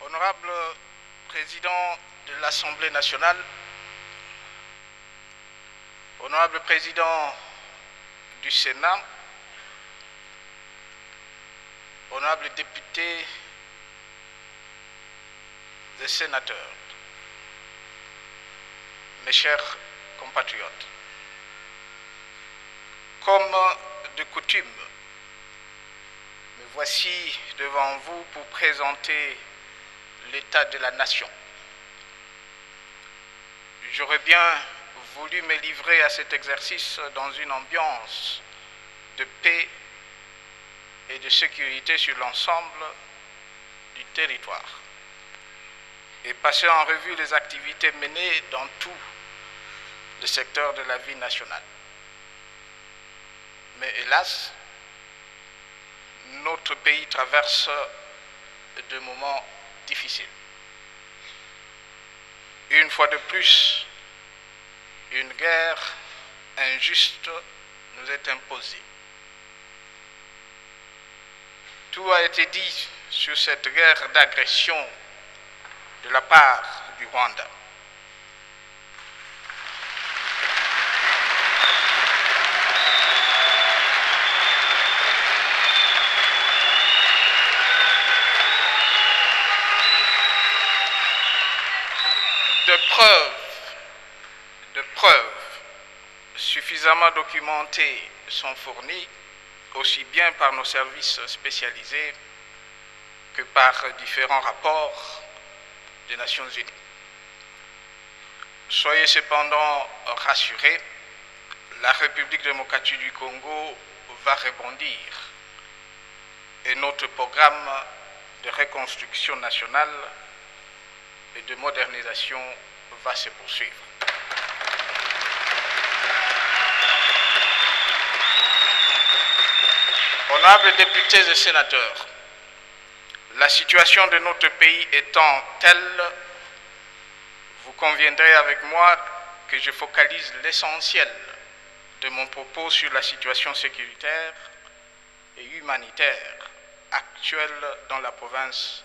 Honorable Président de l'Assemblée nationale, Honorable Président du Sénat, Honorables députés et sénateurs, mes chers compatriotes, comme de coutume, me voici devant vous pour présenter l'état de la nation. J'aurais bien voulu me livrer à cet exercice dans une ambiance de paix et de sécurité sur l'ensemble du territoire et passer en revue les activités menées dans tout le secteur de la vie nationale. Mais hélas, notre pays traverse de moments difficiles. Une fois de plus, une guerre injuste nous est imposée. Tout a été dit sur cette guerre d'agression de la part du Rwanda. De preuves suffisamment documentées sont fournies aussi bien par nos services spécialisés que par différents rapports des Nations Unies. Soyez cependant rassurés, la République démocratique du Congo va rebondir et notre programme de reconstruction nationale et de modernisation va se poursuivre. Honorables députés et sénateurs, la situation de notre pays étant telle, vous conviendrez avec moi que je focalise l'essentiel de mon propos sur la situation sécuritaire et humanitaire actuelle dans la province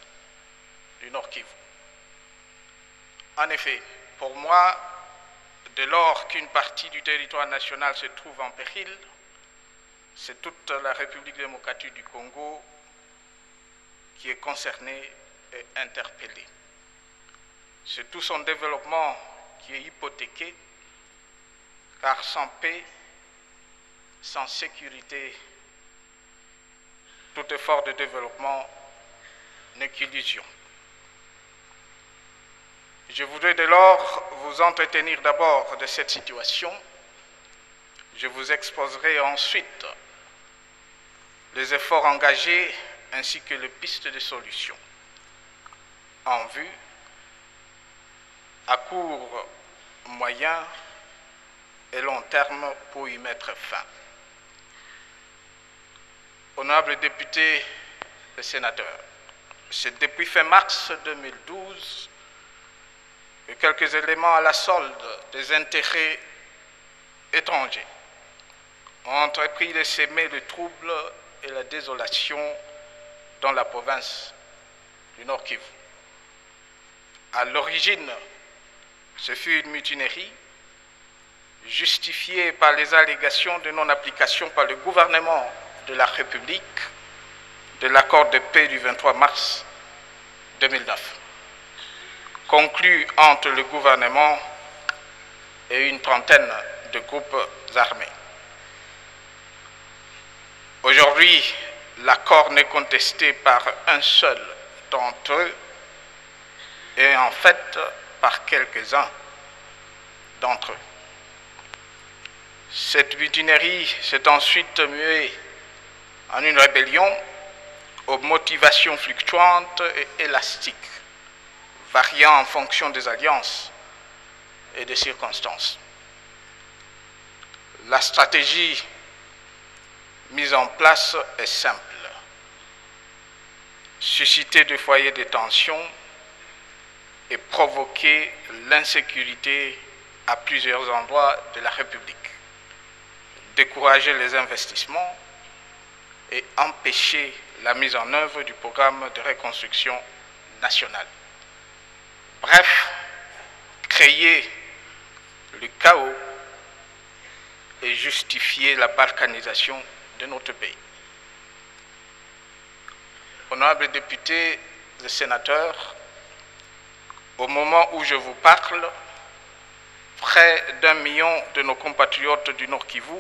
du Nord Kivu. En effet, pour moi, dès lors qu'une partie du territoire national se trouve en péril, c'est toute la République démocratique du Congo qui est concernée et interpellée. C'est tout son développement qui est hypothéqué, car sans paix, sans sécurité, tout effort de développement n'est qu'illusion. Je voudrais dès lors vous entretenir d'abord de cette situation. Je vous exposerai ensuite les efforts engagés ainsi que les pistes de solutions en vue, à court, moyen et long terme pour y mettre fin. Honorables députés et sénateurs, c'est depuis fin mars 2012 que quelques éléments à la solde des intérêts étrangers ont entrepris de semer le trouble et la désolation dans la province du Nord Kivu. À l'origine, ce fut une mutinerie justifiée par les allégations de non-application par le gouvernement de la République de l'accord de paix du 23 mars 2009, conclu entre le gouvernement et une trentaine de groupes armés. Aujourd'hui, l'accord n'est contesté par un seul d'entre eux et en fait par quelques-uns d'entre eux. Cette mutinerie s'est ensuite muée en une rébellion aux motivations fluctuantes et élastiques, variant en fonction des alliances et des circonstances. La stratégie mise en place est simple. Susciter des foyers de tension et provoquer l'insécurité à plusieurs endroits de la République. Décourager les investissements et empêcher la mise en œuvre du programme de reconstruction nationale. Bref, créer le chaos et justifier la balkanisation de notre pays. Honorables députés et sénateurs, au moment où je vous parle, près d'1 million de nos compatriotes du Nord Kivu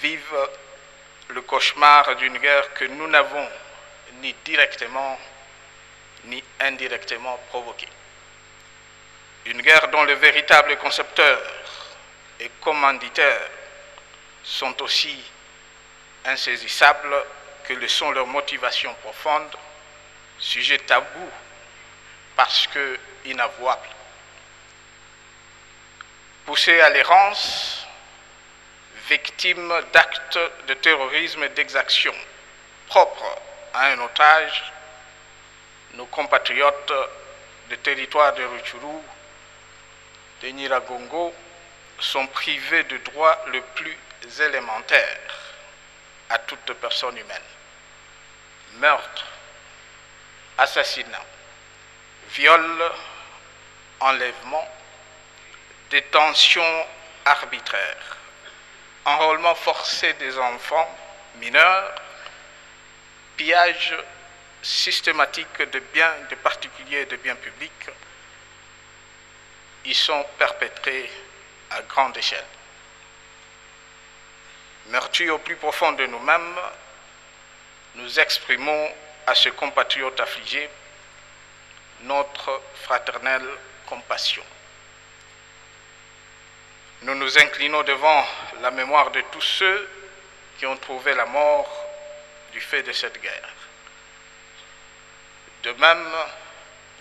vivent le cauchemar d'une guerre que nous n'avons ni directement ni indirectement provoquée. Une guerre dont les véritables concepteurs et commanditaires sont aussi insaisissables que le sont leurs motivations profondes, sujet tabou parce que inavouable. Poussés à l'errance, victimes d'actes de terrorisme et d'exactions propres à un otage, nos compatriotes des territoires de Rutshuru, de Nyiragongo, sont privés de droits le plus élémentaires à toute personne humaine. Meurtre, assassinat, viol, enlèvement, détention arbitraire, enrôlement forcé des enfants mineurs, pillage systématique de biens, de particuliers et de biens publics, y sont perpétrés à grande échelle. Meurtris au plus profond de nous-mêmes, nous exprimons à ce compatriote affligé notre fraternelle compassion. Nous nous inclinons devant la mémoire de tous ceux qui ont trouvé la mort du fait de cette guerre. De même,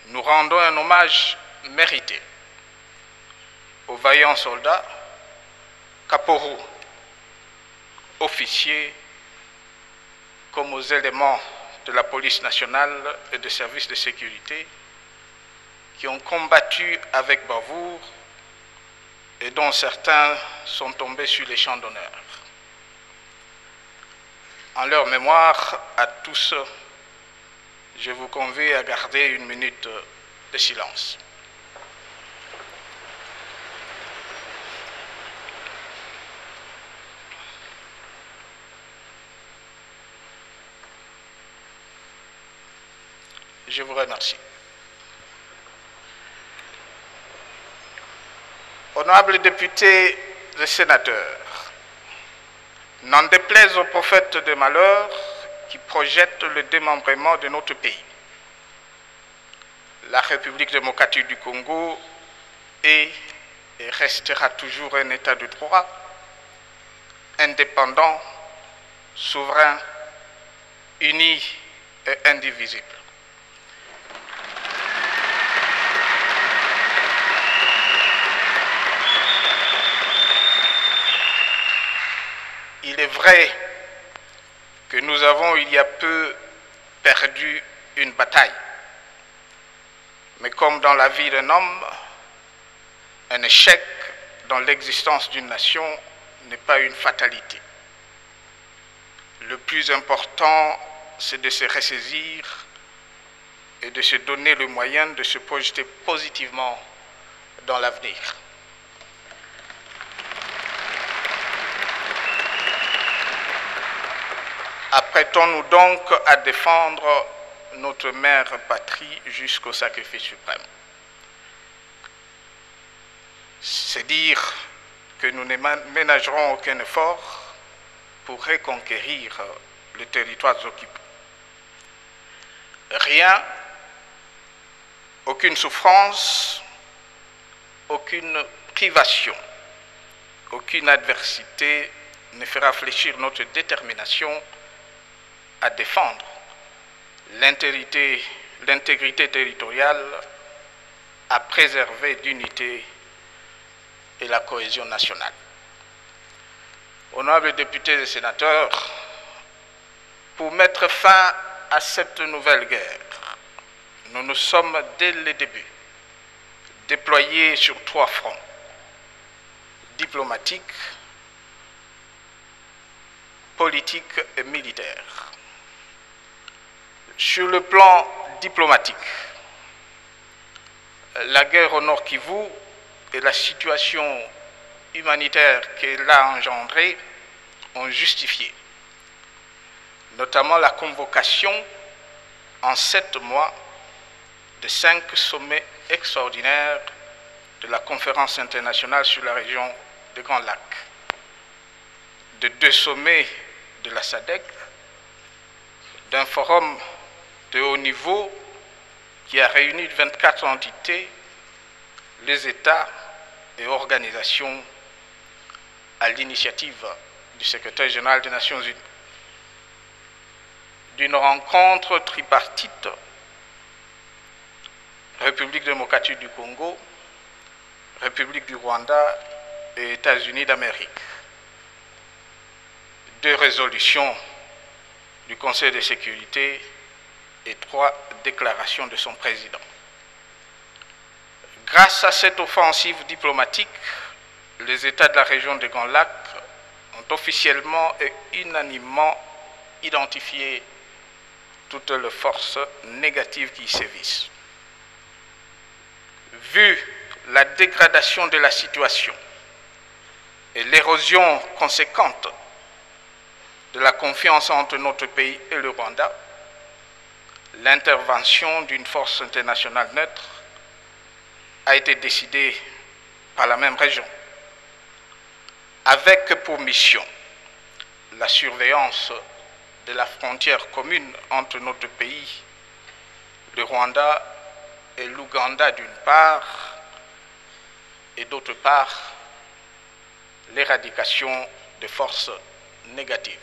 nous rendons un hommage mérité aux vaillants soldats, caporaux, officiers, comme aux éléments de la police nationale et des services de sécurité qui ont combattu avec bravoure et dont certains sont tombés sur les champs d'honneur. En leur mémoire à tous, je vous convie à garder 1 minute de silence. Je vous remercie. Honorables députés et sénateurs, n'en déplaise aux prophètes de malheur qui projettent le démembrement de notre pays, la République démocratique du Congo est et restera toujours un État de droit, indépendant, souverain, uni et indivisible. Il est vrai que nous avons il y a peu perdu une bataille. Mais comme dans la vie d'un homme, un échec dans l'existence d'une nation n'est pas une fatalité. Le plus important, c'est de se ressaisir et de se donner le moyen de se projeter positivement dans l'avenir. Apprêtons-nous donc à défendre notre mère patrie jusqu'au sacrifice suprême. C'est dire que nous ne ménagerons aucun effort pour reconquérir les territoires occupés. Rien, aucune souffrance, aucune privation, aucune adversité ne fera fléchir notre détermination à défendre l'intégrité territoriale, à préserver l'unité et la cohésion nationale. Honorables députés et sénateurs, pour mettre fin à cette nouvelle guerre, nous nous sommes dès le début déployés sur 3 fronts: diplomatique, politique et militaire. Sur le plan diplomatique. La guerre au Nord Kivu et la situation humanitaire qu'elle a engendrée ont justifié, notamment la convocation en 7 mois de 5 sommets extraordinaires de la Conférence internationale sur la région des Grands Lacs, de 2 sommets de la SADC, d'un forum de haut niveau qui a réuni 24 entités, les États et organisations à l'initiative du secrétaire général des Nations Unies, d'une rencontre tripartite République démocratique du Congo, République du Rwanda et États-Unis d'Amérique. 2 résolutions du Conseil de sécurité et 3 déclarations de son président. Grâce à cette offensive diplomatique, les États de la région des Grands Lacs ont officiellement et unanimement identifié toutes les forces négatives qui y sévissent. Vu la dégradation de la situation et l'érosion conséquente de la confiance entre notre pays et le Rwanda, l'intervention d'une force internationale neutre a été décidée par la même région, avec pour mission la surveillance de la frontière commune entre notre pays, le Rwanda et l'Ouganda d'une part, et d'autre part, l'éradication des forces négatives.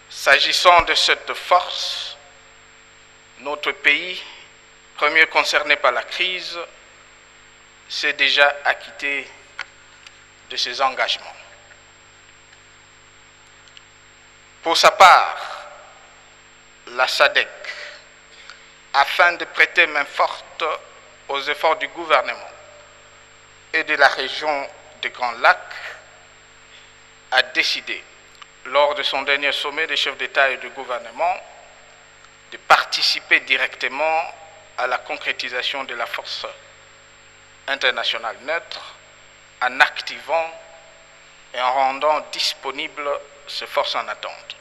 S'agissant de cette force, notre pays, premier concerné par la crise, s'est déjà acquitté de ses engagements. Pour sa part, la SADC, afin de prêter main forte aux efforts du gouvernement et de la région des Grands Lacs, a décidé, lors de son dernier sommet des chefs d'État et de gouvernement, de participer directement à la concrétisation de la force internationale neutre en activant et en rendant disponibles ces forces en attente.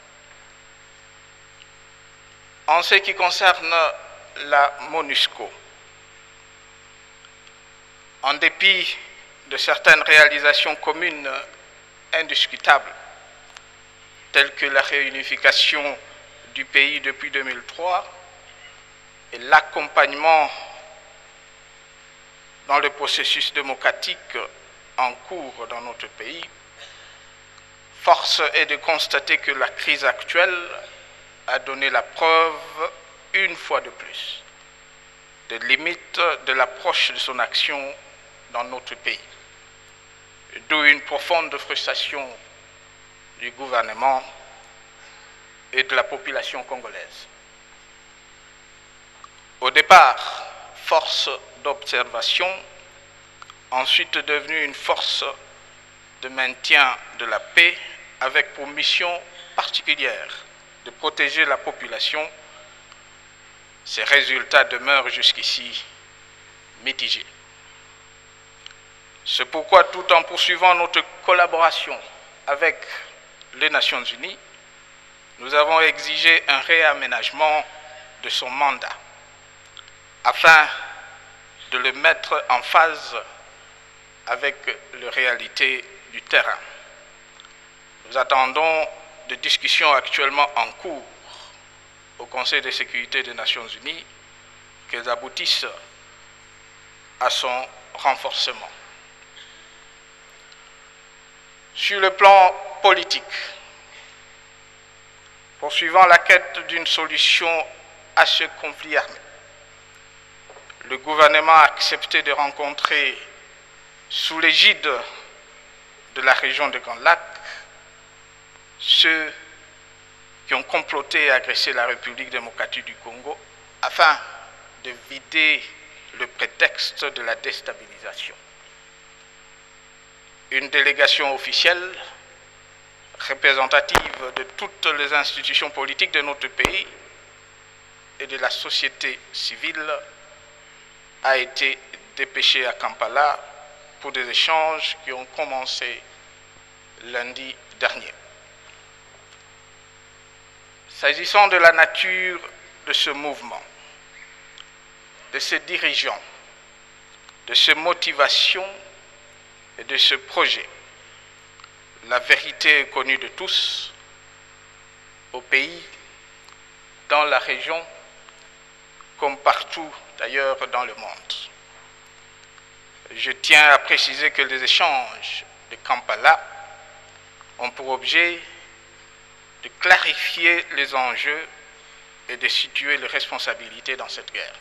En ce qui concerne la MONUSCO, en dépit de certaines réalisations communes indiscutables, telles que la réunification du pays depuis 2003 et l'accompagnement dans le processus démocratique en cours dans notre pays, force est de constater que la crise actuelle a donné la preuve, une fois de plus, des limites de l'approche de son action dans notre pays, d'où une profonde frustration du gouvernement et de la population congolaise. Au départ, force d'observation, ensuite devenue une force de maintien de la paix avec pour mission particulière de protéger la population, ces résultats demeurent jusqu'ici mitigés. C'est pourquoi, tout en poursuivant notre collaboration avec les Nations Unies, nous avons exigé un réaménagement de son mandat afin de le mettre en phase avec les réalités du terrain. Nous attendons des discussions actuellement en cours au Conseil de sécurité des Nations Unies qu'elles aboutissent à son renforcement. Sur le plan politique, poursuivant la quête d'une solution à ce conflit armé, le gouvernement a accepté de rencontrer, sous l'égide de la région des Grands Lacs, ceux qui ont comploté et agressé la République démocratique du Congo afin de vider le prétexte de la déstabilisation. Une délégation officielle représentative de toutes les institutions politiques de notre pays et de la société civile a été dépêché à Kampala pour des échanges qui ont commencé lundi dernier. S'agissant de la nature de ce mouvement, de ses dirigeants, de ses motivations et de ce projet, la vérité est connue de tous, au pays, dans la région, comme partout d'ailleurs dans le monde. Je tiens à préciser que les échanges de Kampala ont pour objet de clarifier les enjeux et de situer les responsabilités dans cette guerre.